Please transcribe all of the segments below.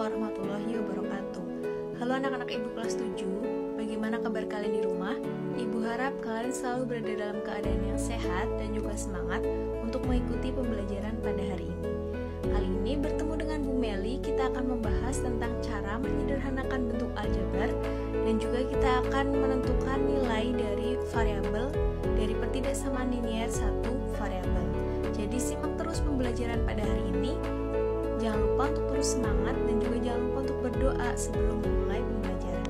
warahmatullahi wabarakatuh. Halo anak-anak ibu kelas 7, bagaimana kabar kalian di rumah? Ibu harap kalian selalu berada dalam keadaan yang sehat dan juga semangat untuk mengikuti pembelajaran pada hari ini. Kali ini bertemu dengan Bu Meli, kita akan membahas tentang cara menyederhanakan bentuk aljabar dan juga kita akan menentukan nilai dari variabel dari pertidaksamaan linier satu variabel. Jadi simak terus pembelajaran pada hari ini. Jangan lupa untuk terus semangat dan juga jangan lupa untuk berdoa sebelum memulai pembelajaran.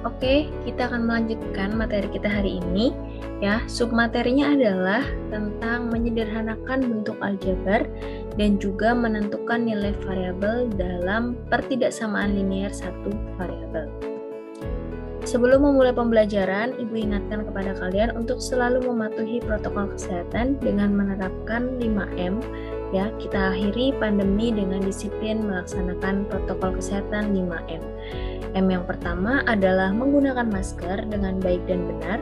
Oke, kita akan melanjutkan materi kita hari ini. Ya, submaterinya adalah tentang menyederhanakan bentuk aljabar dan juga menentukan nilai variabel dalam pertidaksamaan linier satu variabel. Sebelum memulai pembelajaran, Ibu ingatkan kepada kalian untuk selalu mematuhi protokol kesehatan dengan menerapkan 5M. Ya, kita akhiri pandemi dengan disiplin melaksanakan protokol kesehatan 5M. M yang pertama adalah menggunakan masker dengan baik dan benar.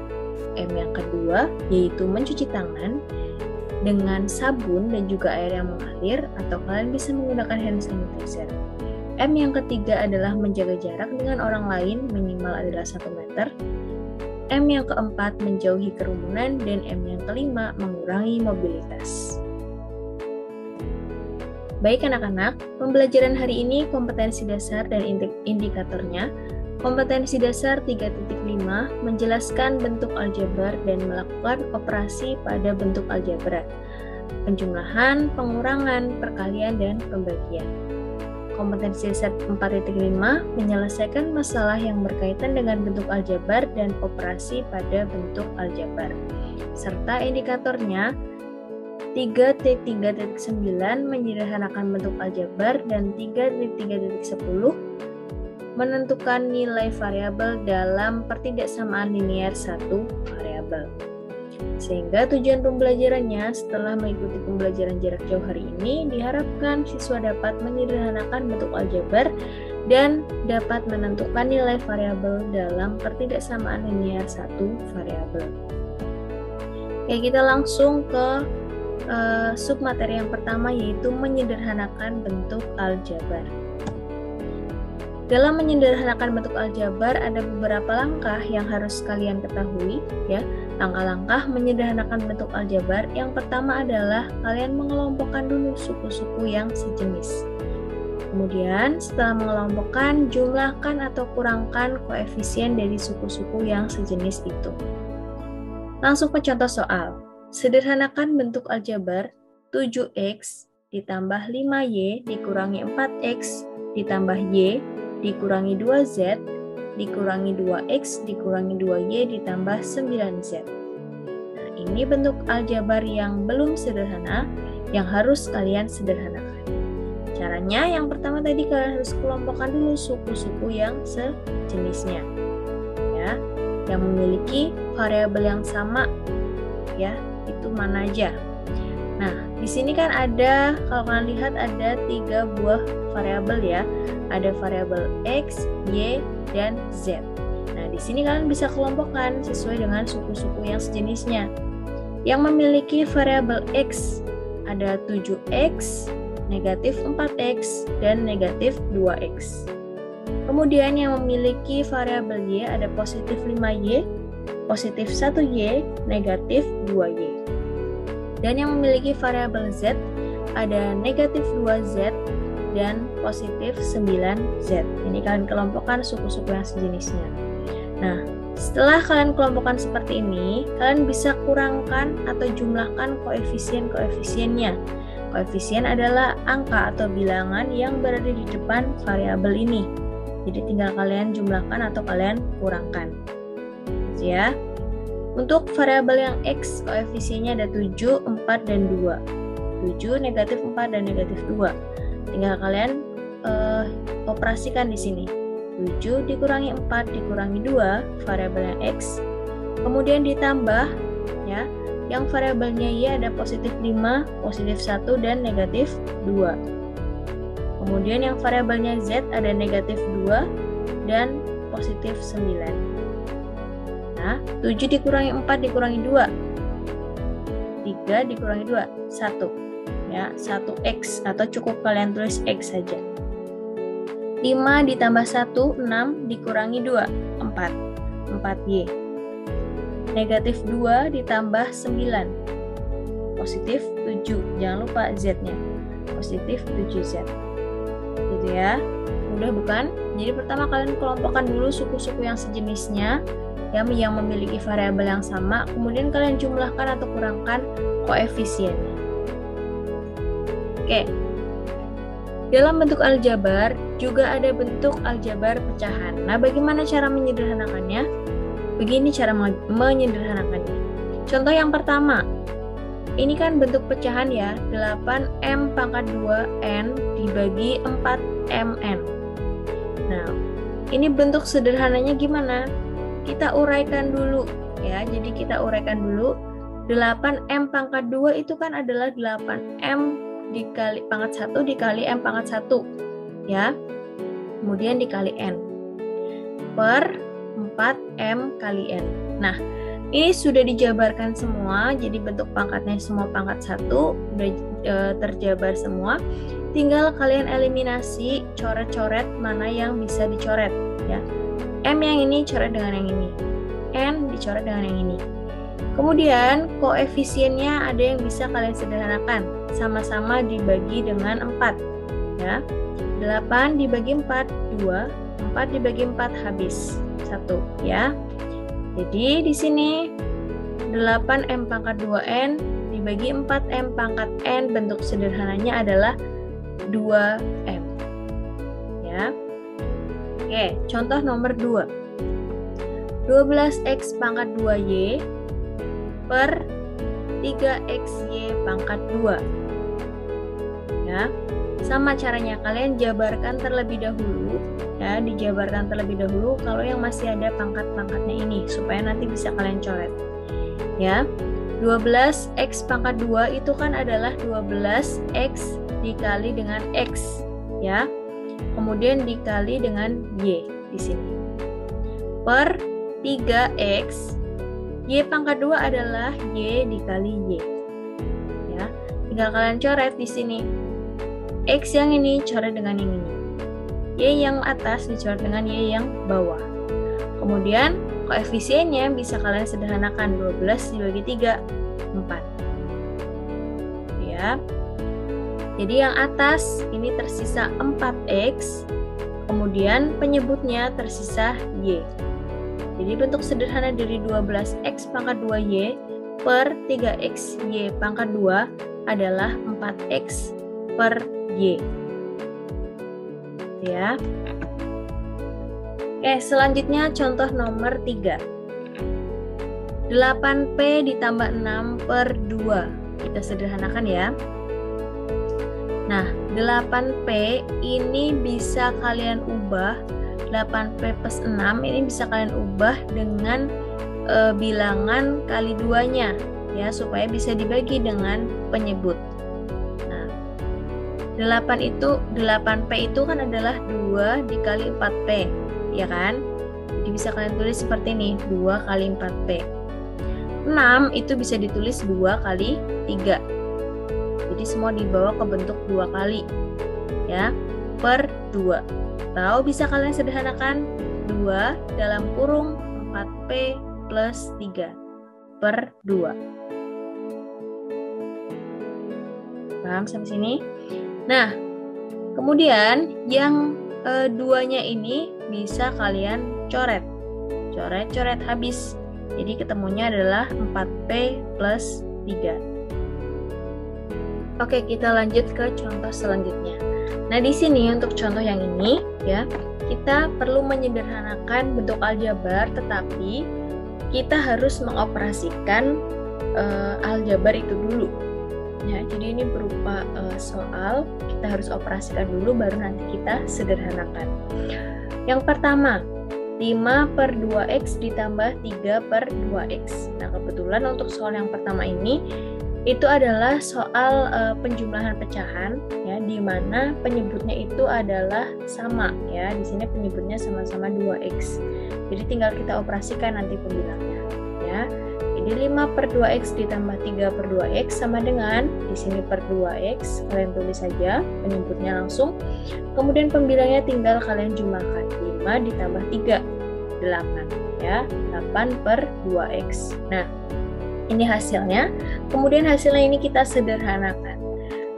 M yang kedua yaitu mencuci tangan dengan sabun dan juga air yang mengalir atau kalian bisa menggunakan hand sanitizer. M yang ketiga adalah menjaga jarak dengan orang lain minimal adalah 1 meter. M yang keempat menjauhi kerumunan dan M yang kelima mengurangi mobilitas. Baik anak-anak, pembelajaran hari ini kompetensi dasar dan indikatornya. Kompetensi dasar 3.5 menjelaskan bentuk aljabar dan melakukan operasi pada bentuk aljabar. Penjumlahan, pengurangan, perkalian, dan pembagian. Kompetensi dasar 4.5 menyelesaikan masalah yang berkaitan dengan bentuk aljabar dan operasi pada bentuk aljabar. Serta indikatornya 3.3.9 menyederhanakan bentuk aljabar dan 3.3.10 menentukan nilai variabel dalam pertidaksamaan linier satu variabel. Sehingga tujuan pembelajarannya setelah mengikuti pembelajaran jarak jauh hari ini diharapkan siswa dapat menyederhanakan bentuk aljabar dan dapat menentukan nilai variabel dalam pertidaksamaan linier satu variabel. Oke, kita langsung ke submateri yang pertama yaitu menyederhanakan bentuk aljabar. Dalam menyederhanakan bentuk aljabar ada beberapa langkah yang harus kalian ketahui ya. Langkah-langkah menyederhanakan bentuk aljabar yang pertama adalah kalian mengelompokkan dulu suku-suku yang sejenis. Kemudian setelah mengelompokkan, jumlahkan atau kurangkan koefisien dari suku-suku yang sejenis itu. Langsung ke contoh soal. Sederhanakan bentuk aljabar 7x ditambah 5y dikurangi 4x ditambah y dikurangi 2z dikurangi 2x dikurangi 2y ditambah 9z. Nah, ini bentuk aljabar yang belum sederhana yang harus kalian sederhanakan. Caranya yang pertama tadi kalian harus kelompokkan dulu suku-suku yang sejenisnya. Ya, yang memiliki variabel yang sama ya. Itu mana aja. Nah, di sini kan ada, kalau kalian lihat ada 3 buah variabel ya. Ada variabel X, Y, dan Z. Nah, di sini kalian bisa kelompokkan sesuai dengan suku-suku yang sejenisnya. Yang memiliki variabel X ada 7X, negatif 4X, dan negatif 2X. Kemudian yang memiliki variabel Y ada positif 5Y, positif 1Y, negatif 2Y. Dan yang memiliki variabel Z ada negatif 2Z dan positif 9Z. Ini kalian kelompokkan suku-suku yang sejenisnya. Nah, setelah kalian kelompokkan seperti ini, kalian bisa kurangkan atau jumlahkan koefisien-koefisiennya. Koefisien adalah angka atau bilangan yang berada di depan variabel ini. Jadi tinggal kalian jumlahkan atau kalian kurangkan. Ya. Untuk variabel yang X, koefisiennya ada 7, 4, dan 2. 7, negatif 4, dan negatif 2. Tinggal kalian operasikan di sini. 7 dikurangi 4 dikurangi 2, variabel yang X. Kemudian ditambah, ya, yang variabelnya Y ada positif 5, positif 1, dan negatif 2. Kemudian yang variabelnya Z ada negatif 2 dan positif 9. Nah, 7 dikurangi 4 dikurangi 2. 3 dikurangi 2, 1. Ya, 1x atau cukup kalian tulis x saja. 5 ditambah 1, 6 dikurangi 2, 4. 4Y. Negatif 2 ditambah 9. Positif 7. Jangan lupa Z-nya. Positif 7Z. Gitu ya. Mudah bukan? Jadi pertama kalian kelompokkan dulu suku-suku yang sejenisnya, yang memiliki variabel yang sama, kemudian kalian jumlahkan atau kurangkan koefisiennya. Oke. Dalam bentuk aljabar juga ada bentuk aljabar pecahan. Nah, bagaimana cara menyederhanakannya? Begini cara menyederhanakannya. Contoh yang pertama. Ini kan bentuk pecahan ya, 8M pangkat 2N dibagi 4MN. Nah, ini bentuk sederhananya gimana? Kita uraikan dulu ya. Jadi kita uraikan dulu. 8M pangkat 2 itu kan adalah 8M dikali pangkat 1 dikali M pangkat 1 ya, kemudian dikali N per 4M kali N. Nah, ini sudah dijabarkan semua, jadi bentuk pangkatnya semua pangkat 1 sudah terjabar semua. Tinggal kalian eliminasi, coret-coret mana yang bisa dicoret ya. M yang ini coret dengan yang ini, N dicoret dengan yang ini. Kemudian koefisiennya ada yang bisa kalian sederhanakan, sama-sama dibagi dengan 4 ya. 8 dibagi 4 2, 4 dibagi 4 habis 1 ya. Jadi di sini 8M pangkat 2N dibagi 4M pangkat N, bentuk sederhananya adalah 2M ya. Oke, contoh nomor 2. 12X pangkat 2Y per 3XY pangkat 2 ya. Sama caranya, kalian jabarkan terlebih dahulu ya, dijabarkan terlebih dahulu kalau yang masih ada pangkat-pangkatnya ini supaya nanti bisa kalian coret ya. 12X pangkat 2 itu kan adalah 12X dikali dengan X ya, kemudian dikali dengan Y di sini per 3X. Y pangkat 2 adalah Y dikali Y. Ya, tinggal kalian coret di sini. X yang ini coret dengan yang ini. Y yang atas dicoret dengan Y yang bawah. Kemudian koefisiennya bisa kalian sederhanakan, 12 dibagi 3, 4. Ya. Jadi yang atas ini tersisa 4X, kemudian penyebutnya tersisa Y. Jadi bentuk sederhana dari 12X pangkat 2Y per 3XY pangkat 2 adalah 4X per Y. Ya. Oke, selanjutnya contoh nomor 3. 8P ditambah 6 per 2. Kita sederhanakan ya. Nah, 8P ini bisa kalian ubah, 8P plus 6 ini bisa kalian ubah dengan bilangan kali 2-nya ya, supaya bisa dibagi dengan penyebut. Nah, 8P itu kan adalah 2 dikali 4P, ya kan? Jadi bisa kalian tulis seperti ini, 2 kali 4P. 6 itu bisa ditulis 2 kali 3. Jadi semua dibawa ke bentuk 2 kali ya, per 2. Atau bisa kalian sederhanakan 2 dalam kurung 4P plus 3 per 2. Paham sampai sini? Nah, kemudian yang 2-nya ini bisa kalian coret. Coret-coret habis. Jadi ketemunya adalah 4P plus 3. Oke, kita lanjut ke contoh selanjutnya. Nah, di sini untuk contoh yang ini ya, kita perlu menyederhanakan bentuk aljabar, tetapi kita harus mengoperasikan aljabar itu dulu. Ya, jadi ini berupa soal, kita harus operasikan dulu baru nanti kita sederhanakan. Yang pertama, 5 per 2X ditambah 3 per 2X. Nah, kebetulan untuk soal yang pertama ini itu adalah soal penjumlahan pecahan ya, di mana penyebutnya itu adalah sama ya. Di sini penyebutnya sama-sama 2X. Jadi tinggal kita operasikan nanti pembilangnya ya. Jadi 5 per 2x ditambah 3 per 2x sama dengan, di sini per 2x, kalian tulis saja penyebutnya langsung. Kemudian pembilangnya tinggal kalian jumlahkan. 5 ditambah 3, 8. Ya, 8 per 2x. Nah, ini hasilnya. Kemudian hasilnya ini kita sederhanakan.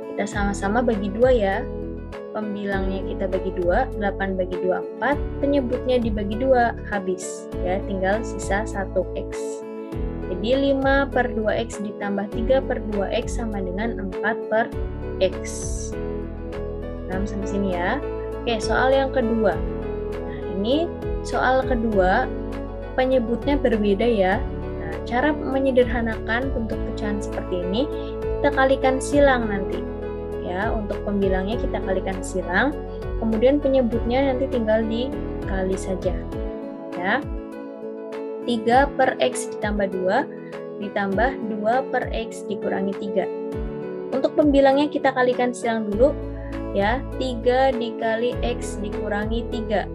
Kita sama-sama bagi 2 ya. Pembilangnya kita bagi 2, 8 bagi 2, 4, penyebutnya dibagi 2, habis. Ya, tinggal sisa 1x. Jadi 5 per 2x ditambah 3 per 2x sama dengan 4 per x. Nah, sampai sini ya. Oke, soal yang kedua. Nah, ini soal kedua, penyebutnya berbeda ya. Nah, cara menyederhanakan bentuk pecahan seperti ini, kita kalikan silang nanti. Ya, untuk pembilangnya kita kalikan silang, kemudian penyebutnya nanti tinggal dikali saja. Ya. 3 per x ditambah 2 ditambah 2 per x dikurangi 3. Untuk pembilangnya kita kalikan silang dulu ya. 3 dikali x dikurangi 3.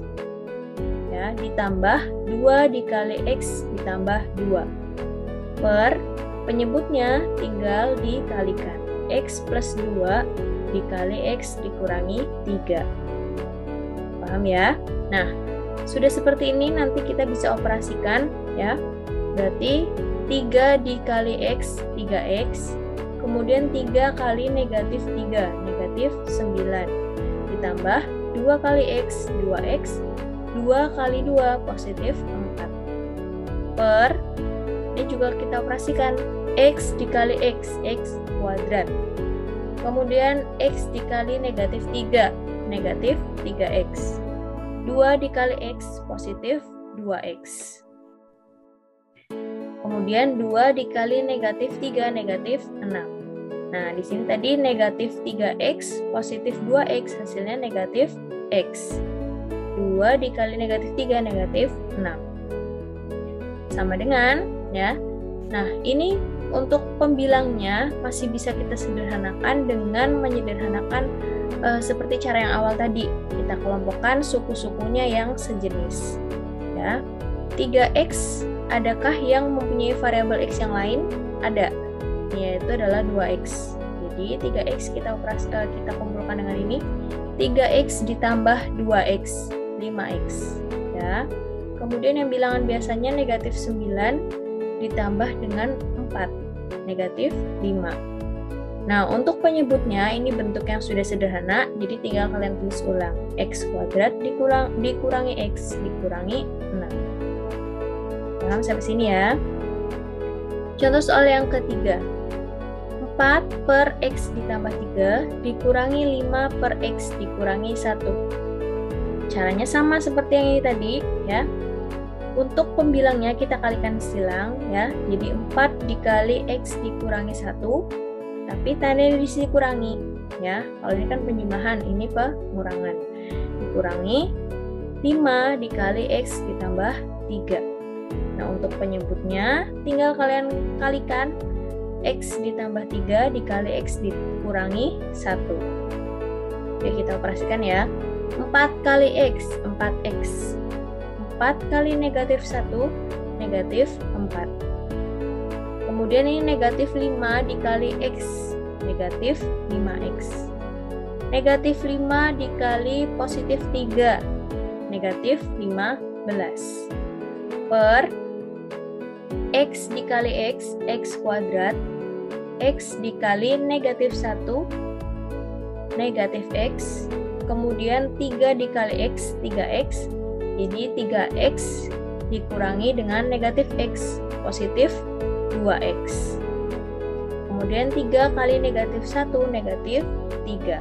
Ya, ditambah 2 dikali x ditambah 2. Per penyebutnya tinggal dikalikan. X plus 2 dikali X dikurangi 3. Paham ya? Nah, sudah seperti ini nanti kita bisa operasikan ya. Berarti 3 dikali X, 3X. Kemudian 3 kali negatif 3, negatif 9. Ditambah 2 kali X, 2X. 2 kali 2, positif 4. Per, ini juga kita operasikan. X dikali X, X kuadrat. Kemudian X dikali negatif 3, negatif 3X. 2 dikali X, positif 2X. Kemudian 2 dikali negatif 3, negatif 6. Nah, di sini tadi negatif 3X, positif 2X, hasilnya negatif X. 2 dikali negatif 3, negatif 6. Sama dengan, ya. Nah, ini untuk pembilangnya masih bisa kita sederhanakan dengan menyederhanakan seperti cara yang awal tadi. Kita kelompokkan suku-sukunya yang sejenis. Ya. 3x, adakah yang mempunyai variabel x yang lain? Ada, yaitu adalah 2x. Jadi 3x kita kumpulkan dengan ini. 3x ditambah 2x, 5x. Ya. Kemudian yang bilangan biasanya negatif 9 ditambah dengan 4, negatif 5. Nah, untuk penyebutnya ini bentuk yang sudah sederhana, jadi tinggal kalian tulis ulang. X kuadrat dikurangi X dikurangi 6. Paham sampai sini ya? Contoh soal yang ketiga. 4 per X ditambah 3 dikurangi 5 per X dikurangi 1. Caranya sama seperti yang ini tadi ya. Untuk pembilangnya kita kalikan silang ya. Jadi 4 dikali X dikurangi 1, tapi tandanya di sini kurangi ya. Kalau ini kan penjumlahan, ini pengurangan. Dikurangi 5 dikali X ditambah 3. Nah, untuk penyebutnya tinggal kalian kalikan X ditambah 3 dikali X dikurangi 1. Oke, kita operasikan ya. 4 kali X, 4X. 4 kali negatif 1, negatif 4. Kemudian ini negatif 5 dikali X, negatif 5X. Negatif 5 dikali positif 3, negatif 15. Per X dikali X, X kuadrat. X dikali negatif 1, negatif X. Kemudian 3 dikali X, 3X. Jadi 3X dikurangi dengan negatif X, positif 2X. Kemudian 3 kali negatif 1, negatif 3.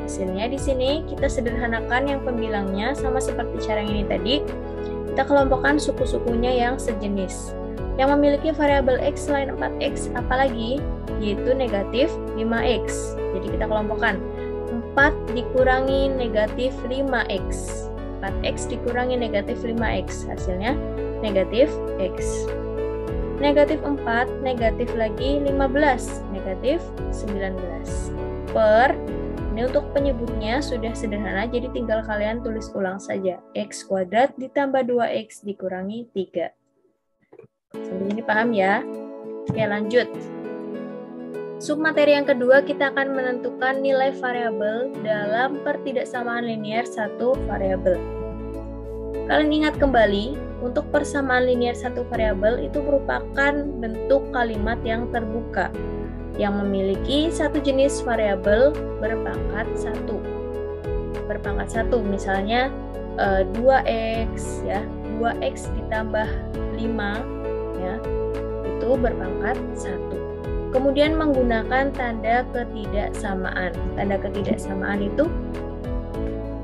Hasilnya di sini kita sederhanakan yang pembilangnya sama seperti cara yang ini tadi. Kita kelompokkan suku-sukunya yang sejenis. Yang memiliki variabel X selain 4X apalagi? Yaitu negatif 5X. Jadi kita kelompokkan 4 dikurangi negatif 5X. 4x dikurangi negatif 5x, hasilnya negatif x. Negatif 4, negatif lagi 15, negatif 19. Per, ini untuk penyebutnya sudah sederhana, jadi tinggal kalian tulis ulang saja. X kuadrat ditambah 2x dikurangi 3. Sampai sini paham ya? Oke, lanjut. Submateri yang kedua, kita akan menentukan nilai variabel dalam pertidaksamaan linear satu variabel. Kalian ingat kembali, untuk persamaan linear satu variabel itu merupakan bentuk kalimat yang terbuka, yang memiliki satu jenis variabel berpangkat 1. Berpangkat 1, misalnya 2x, ya, 2x ditambah 5, ya, itu berpangkat 1. Kemudian menggunakan tanda ketidaksamaan. Tanda ketidaksamaan itu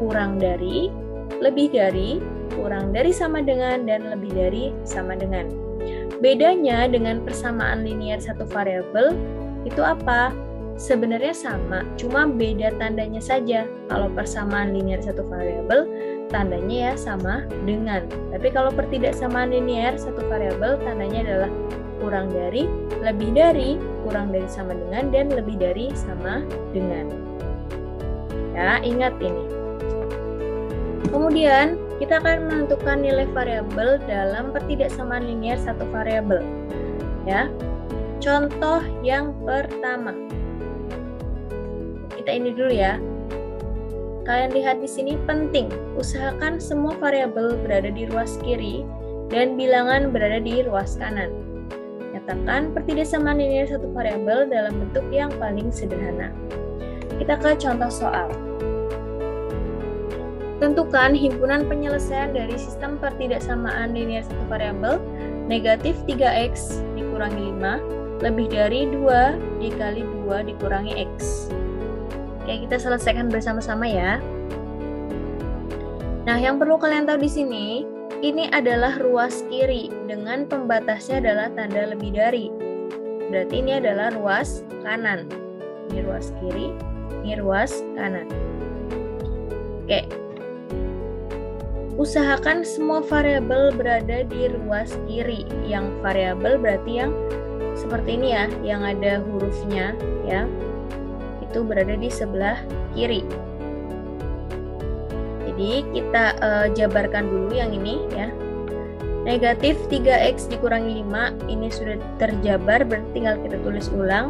kurang dari, lebih dari, kurang dari sama dengan, dan lebih dari sama dengan. Bedanya dengan persamaan linear satu variabel itu apa? Sebenarnya sama, cuma beda tandanya saja. Kalau persamaan linear satu variabel, tandanya ya sama dengan. Tapi kalau pertidaksamaan linear satu variabel, tandanya adalah kurang dari, lebih dari, kurang dari sama dengan, dan lebih dari sama dengan. Ya, ingat ini. Kemudian, kita akan menentukan nilai variabel dalam pertidaksamaan linear satu variabel. Ya. Contoh yang pertama. Kita ini dulu ya. Kalian lihat di sini penting, usahakan semua variabel berada di ruas kiri dan bilangan berada di ruas kanan. Nyatakan pertidaksamaan linear satu variabel dalam bentuk yang paling sederhana. Kita ke contoh soal. Tentukan himpunan penyelesaian dari sistem pertidaksamaan linear satu variabel negatif 3x dikurangi 5 lebih dari 2 dikali 2 dikurangi x. Oke, kita selesaikan bersama-sama ya. Nah, yang perlu kalian tahu di sini, ini adalah ruas kiri dengan pembatasnya adalah tanda lebih dari. Berarti ini adalah ruas kanan. Ini ruas kiri, ini ruas kanan. Oke. Usahakan semua variabel berada di ruas kiri. Yang variabel berarti yang seperti ini ya, yang ada hurufnya ya. Itu berada di sebelah kiri. Jadi kita jabarkan dulu yang ini ya. Negatif 3x dikurangi 5, ini sudah terjabar, berarti tinggal kita tulis ulang.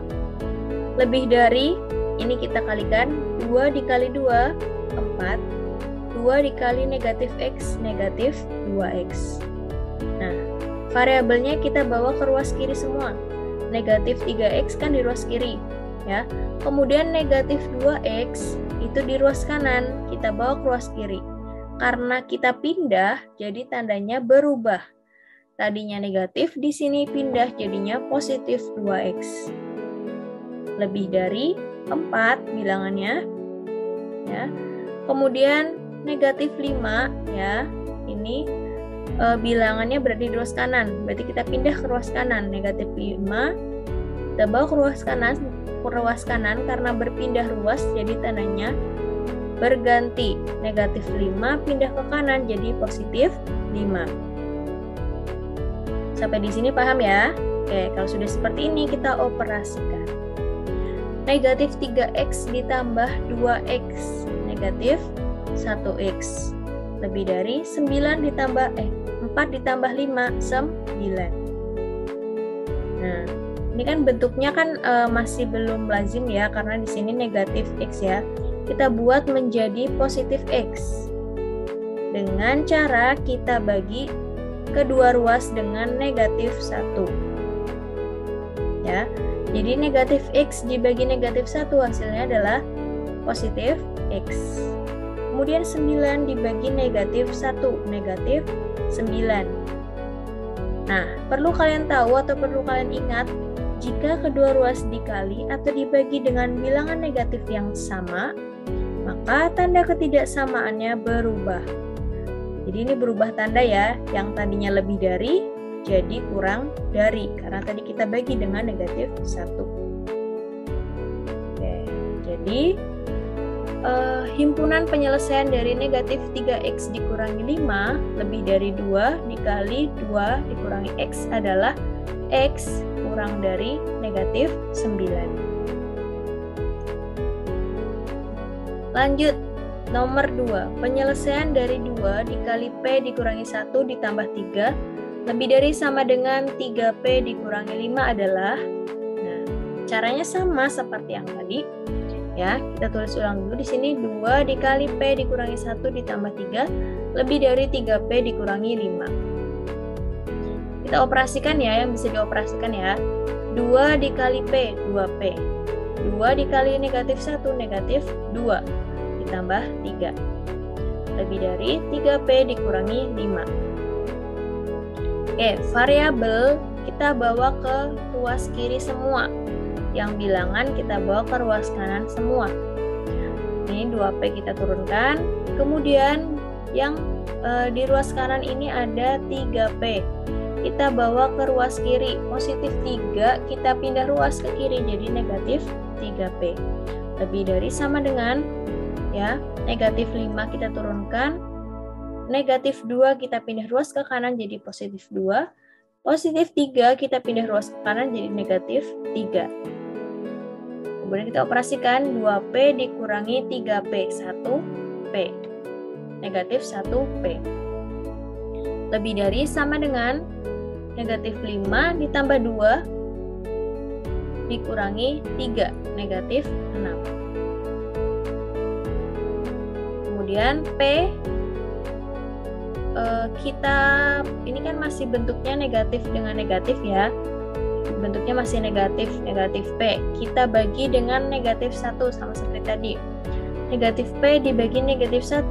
Lebih dari, ini kita kalikan, 2 dikali 2, 4. 2 dikali negatif x, negatif 2x. Nah, variabelnya kita bawa ke ruas kiri semua. Negatif 3x kan di ruas kiri. Ya. Kemudian negatif 2x itu di ruas kanan, kita bawa ke ruas kiri. Karena kita pindah, jadi tandanya berubah. Tadinya negatif, di sini pindah jadinya positif 2x. Lebih dari 4 bilangannya. Ya. Kemudian negatif 5, ya, ini bilangannya berada di ruas kanan. Berarti kita pindah ke ruas kanan. Negatif 5, kita bawa ke ruas kanan karena berpindah ruas jadi tandanya berganti. Negatif 5 pindah ke kanan jadi positif 5. Sampai di sini paham ya? Oke, kalau sudah seperti ini kita operasikan. Negatif 3x ditambah 2x, negatif 1x. Lebih dari 4 ditambah 5, 9. Nah, ini kan bentuknya kan masih belum lazim ya, karena di sini negatif x ya. Kita buat menjadi positif x. Dengan cara kita bagi kedua ruas dengan negatif 1. Ya. Jadi negatif x dibagi negatif 1 hasilnya adalah positif x. Kemudian 9 dibagi negatif 1, negatif 9. Nah, perlu kalian tahu atau perlu kalian ingat, jika kedua ruas dikali atau dibagi dengan bilangan negatif yang sama, maka tanda ketidaksamaannya berubah. Jadi ini berubah tanda ya, yang tadinya lebih dari jadi kurang dari, karena tadi kita bagi dengan negatif 1. Oke, jadi himpunan penyelesaian dari negatif 3x dikurangi 5 lebih dari 2 dikali 2 dikurangi x adalah x kurang dari negatif 9. Lanjut, nomor 2. Penyelesaian dari 2 dikali p dikurangi 1 ditambah 3 Lebih dari sama dengan 3P dikurangi 5 adalah, nah, caranya sama seperti yang tadi. Ya, kita tulis ulang dulu di sini. 2 dikali P dikurangi 1 ditambah 3 lebih dari 3P dikurangi 5. Kita operasikan ya, yang bisa dioperasikan ya. 2 dikali P, 2P. 2 dikali negatif 1, negatif 2 ditambah 3 lebih dari 3P dikurangi 5. Oke, variabel kita bawa ke ruas kiri semua. Yang bilangan kita bawa ke ruas kanan semua. Ini 2P kita turunkan. Kemudian yang di ruas kanan ini ada 3P. Kita bawa ke ruas kiri. Positif 3 kita pindah ruas ke kiri jadi negatif 3P. Lebih dari sama dengan, ya, negatif 5 kita turunkan. Negatif 2 kita pindah ruas ke kanan jadi positif 2. Positif 3 kita pindah ruas ke kanan jadi negatif 3. Kemudian kita operasikan 2P dikurangi 3P, 1P. Negatif 1P. Lebih dari sama dengan negatif 5 ditambah 2 dikurangi 3, negatif 6. Kemudian P, ini kan masih bentuknya negatif dengan negatif ya. Bentuknya masih negatif, negatif P. Kita bagi dengan negatif 1 sama seperti tadi. Negatif P dibagi negatif 1,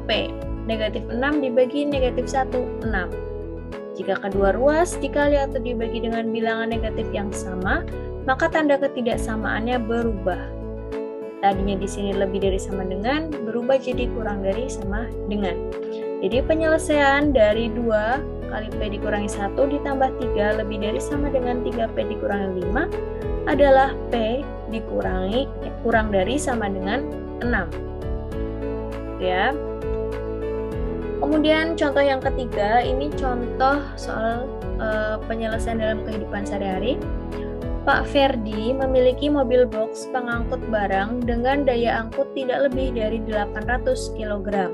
P. Negatif 6 dibagi negatif 1, 6. Jika kedua ruas dikali atau dibagi dengan bilangan negatif yang sama, maka tanda ketidaksamaannya berubah. Tadinya di sini lebih dari sama dengan, berubah jadi kurang dari sama dengan. Jadi penyelesaian dari 2 kali P dikurangi 1 ditambah 3 lebih dari sama dengan 3P dikurangi 5 adalah P dikurangi kurang dari sama dengan 6. Ya. Kemudian contoh yang ketiga, ini contoh soal penyelesaian dalam kehidupan sehari-hari. Pak Ferdi memiliki mobil box pengangkut barang dengan daya angkut tidak lebih dari 800 kg.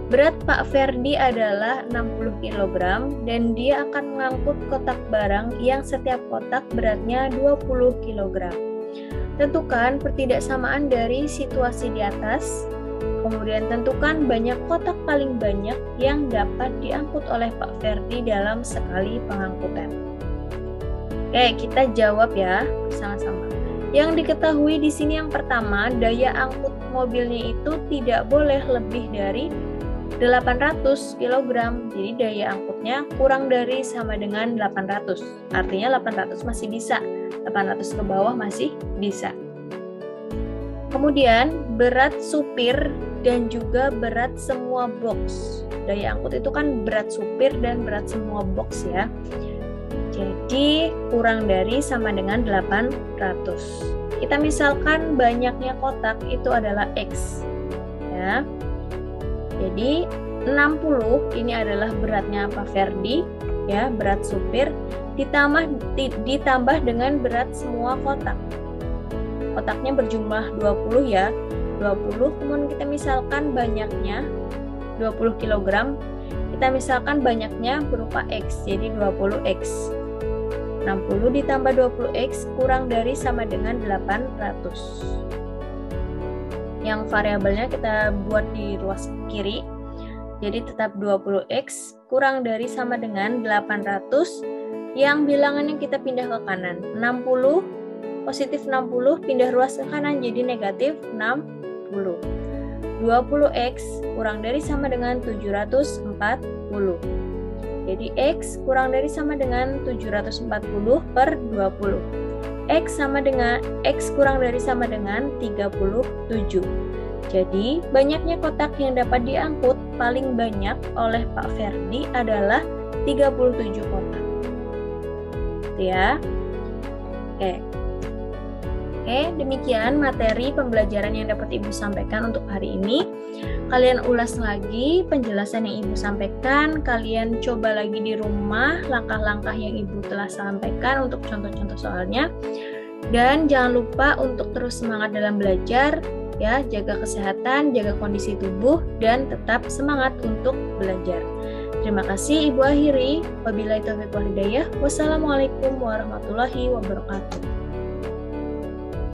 Berat Pak Ferdi adalah 60 kg dan dia akan mengangkut kotak barang yang setiap kotak beratnya 20 kg. Tentukan pertidaksamaan dari situasi di atas. Kemudian tentukan banyak kotak paling banyak yang dapat diangkut oleh Pak Ferdi dalam sekali pengangkutan. Oke, kita jawab ya sama-sama. Yang diketahui di sini yang pertama, daya angkut mobilnya itu tidak boleh lebih dari 800 kg. Jadi daya angkutnya kurang dari sama dengan 800. Artinya 800 masih bisa. 800 ke bawah masih bisa. Kemudian berat supir dan juga berat semua box. Daya angkut itu kan berat supir dan berat semua box ya. Jadi kurang dari sama dengan 800. Kita misalkan banyaknya kotak itu adalah X. Ya. Jadi 60 ini adalah beratnya Pak Ferdi, ya, berat supir ditambah dengan berat semua kotak. Kotaknya berjumlah 20 ya. 20, kemudian kita misalkan banyaknya 20 kg. Kita misalkan banyaknya berupa X, jadi 20X. 60 ditambah 20X kurang dari sama dengan 800. Yang variabelnya kita buat di ruas kiri, jadi tetap 20X kurang dari sama dengan 800, yang bilangannya kita pindah ke kanan. 60, positif 60 pindah ruas ke kanan jadi negatif 60. 20X kurang dari sama dengan 740. Jadi X kurang dari sama dengan 740 per 20. X kurang dari sama dengan 37. Jadi, banyaknya kotak yang dapat diangkut paling banyak oleh Pak Ferdi adalah 37 kotak. Ya. Oke, demikian materi pembelajaran yang dapat Ibu sampaikan untuk hari ini. Kalian ulas lagi penjelasan yang Ibu sampaikan, kalian coba lagi di rumah langkah-langkah yang Ibu telah sampaikan untuk contoh-contoh soalnya. Dan jangan lupa untuk terus semangat dalam belajar, ya, jaga kesehatan, jaga kondisi tubuh, dan tetap semangat untuk belajar. Terima kasih Ibu akhiri. Wabillahi taufiq wal hidayah. Wassalamualaikum warahmatullahi wabarakatuh.